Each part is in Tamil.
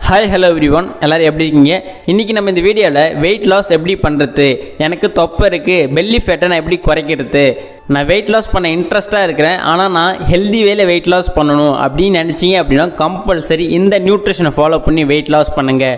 ஹாய் ஹலோ எவ்ரிவன், எல்லோரும் எப்படி இருக்கீங்க? இன்றைக்கி நம்ம இந்த வீடியோவில் வெயிட் லாஸ் எப்படி பண்ணுறது, எனக்கு தொப்பை இருக்குது, பெல்லி ஃபேட்டை நான் எப்படி குறைக்கிறது, நான் வெயிட் லாஸ் பண்ண இன்ட்ரெஸ்ட்டாக இருக்கிறேன், ஆனால் நான் ஹெல்தி வேல வெயிட் லாஸ் பண்ணணும் அப்படின்னு நினச்சிங்க அப்படின்னா கம்பல்சரி இந்த நியூட்ரிஷனை ஃபாலோ பண்ணி வெயிட் லாஸ் பண்ணுங்கள்.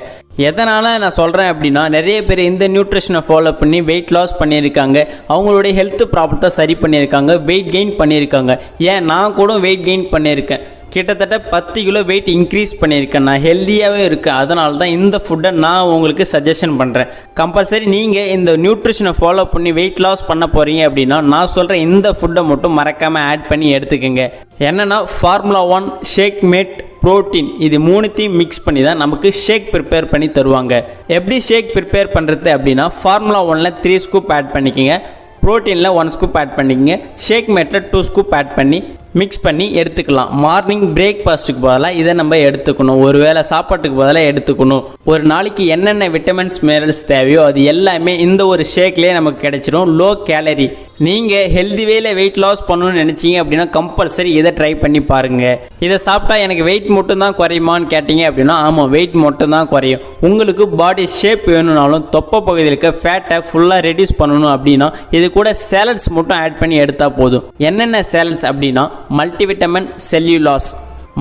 எதனால் நான் சொல்கிறேன் அப்படின்னா, நிறைய பேர் இந்த நியூட்ரிஷனை ஃபாலோ பண்ணி வெயிட் லாஸ் பண்ணியிருக்காங்க, அவங்களுடைய ஹெல்த் ப்ராப்ளத்தை சரி பண்ணியிருக்காங்க, வெயிட் கெயின் பண்ணியிருக்காங்க. ஏன் நான் கூட வெயிட் கெயின் பண்ணியிருக்கேன், கிட்டத்தட்ட 10 கிலோ வெயிட் இன்க்ரீஸ் பண்ணியிருக்கேன், நான் ஹெல்த்தியாகவே இருக்கேன். அதனால தான் இந்த ஃபுட்டை நான் உங்களுக்கு சஜஷன் பண்ணுறேன். கம்பல்சரி நீங்கள் இந்த நியூட்ரிஷனை ஃபாலோ பண்ணி வெயிட் லாஸ் பண்ண போகிறீங்க அப்படின்னா நான் சொல்கிறேன் இந்த ஃபுட்டை மட்டும் மறக்காமல் ஆட் பண்ணி எடுத்துக்கோங்க. என்னென்னா ஃபார்முலா 1 ஷேக் மேட் ப்ரோட்டீன், இது மூணுத்தையும் மிக்ஸ் பண்ணி தான் நமக்கு ஷேக் ப்ரிப்பேர் பண்ணி தருவாங்க. எப்படி ஷேக் ப்ரிப்பேர் பண்ணுறது அப்படின்னா, ஃபார்முலா 1ல் 3 ஸ்கூப் ஆட் பண்ணிக்கோங்க, ப்ரோட்டீனில் 1 ஸ்கூப் ஆட் பண்ணிக்கோங்க, ஷேக் மேட்டில் 2 ஸ்கூப் ஆட் பண்ணி மிக்ஸ் பண்ணி எடுத்துக்கலாம். மார்னிங் பிரேக்ஃபாஸ்ட்டுக்கு பதிலாக இதை நம்ம எடுத்துக்கணும், ஒரு வேளை சாப்பாட்டுக்கு பதிலாக எடுத்துக்கணும். ஒரு நாளைக்கு என்னென்ன விட்டமின்ஸ் மினரல்ஸ் தேவையோ அது எல்லாமே இந்த ஒரு ஷேக்லேயே நமக்கு கிடைச்சிடும். Low calorie. நீங்கள் ஹெல்தி வேல வெயிட் லாஸ் பண்ணணும்னு நினச்சிங்க அப்படின்னா கம்பல்சரி இதை ட்ரை பண்ணி பாருங்கள். இதை சாப்பிட்டா எனக்கு வெயிட் மட்டும் தான் குறையுமான்னு கேட்டிங்க அப்படின்னா ஆமாம், வெயிட் மட்டும் தான் குறையும். உங்களுக்கு பாடி ஷேப் வேணும்னாலும் தொப்பை பகுதியில் இருக்க ஃபேட்டை ஃபுல்லாக ரெடியூஸ் பண்ணணும் அப்படின்னா இது கூட சேலட்ஸ் மட்டும் ஆட் பண்ணி எடுத்தால் போதும். என்னென்ன சேலட்ஸ் அப்படின்னா, மல்டிவிட்டமின், செல்லுலாஸ்.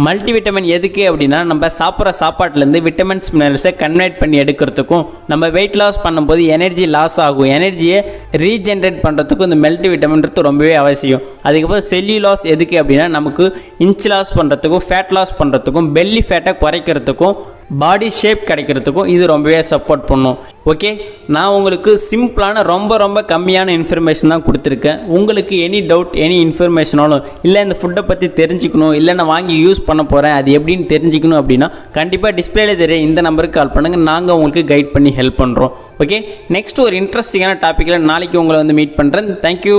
மல்டிவிட்டமின் எதுக்கு அப்படின்னா, நம்ம சாப்பிட்ற சாப்பாட்டிலேருந்து விட்டமின்ஸ் மினரல்ஸை கன்வெர்ட் பண்ணி எடுக்கிறதுக்கும், நம்ம வெயிட் லாஸ் பண்ணும்போது எனர்ஜி லாஸ் ஆகும், எனர்ஜியை ரீஜென்ரேட் பண்ணுறதுக்கும் இந்த மல்டிவிட்டமின்றது ரொம்பவே அவசியம். அதுக்கப்புறம் செல்லுலாஸ் எதுக்கு அப்படின்னா, நமக்கு இன்ச் லாஸ் பண்ணுறதுக்கும், ஃபேட் லாஸ் பண்ணுறதுக்கும், பெல்லி ஃபேட்டை குறைக்கிறதுக்கும், பாடி ஷேப் கிடைக்கிறதுக்கும் இது ரொம்பவே சப்போர்ட் பண்ணும். ஓகே, நான் உங்களுக்கு சிம்பிளான ரொம்ப கம்மியான இன்ஃபர்மேஷன் தான் கொடுத்துருக்கேன். உங்களுக்கு எனி டவுட், எனி இன்ஃபர்மேஷனாலும் இல்லை இந்த ஃபுட்டை பற்றி தெரிஞ்சுக்கணும், இல்லை நான் வாங்கி யூஸ் பண்ண போகிறேன் அது எப்படின்னு தெரிஞ்சுக்கணும் அப்படின்னா கண்டிப்பாக டிஸ்பிளேல தெரிய இந்த நம்பருக்கு கால் பண்ணுங்கள், நாங்கள் உங்களுக்கு கைட் பண்ணி ஹெல்ப் பண்ணுறோம். ஓகே, நெக்ஸ்ட் ஒரு இன்ட்ரெஸ்டிங்கான டாப்பிக்கில் நாளைக்கு உங்களை வந்து மீட் பண்ணுறேன். தேங்க்யூ.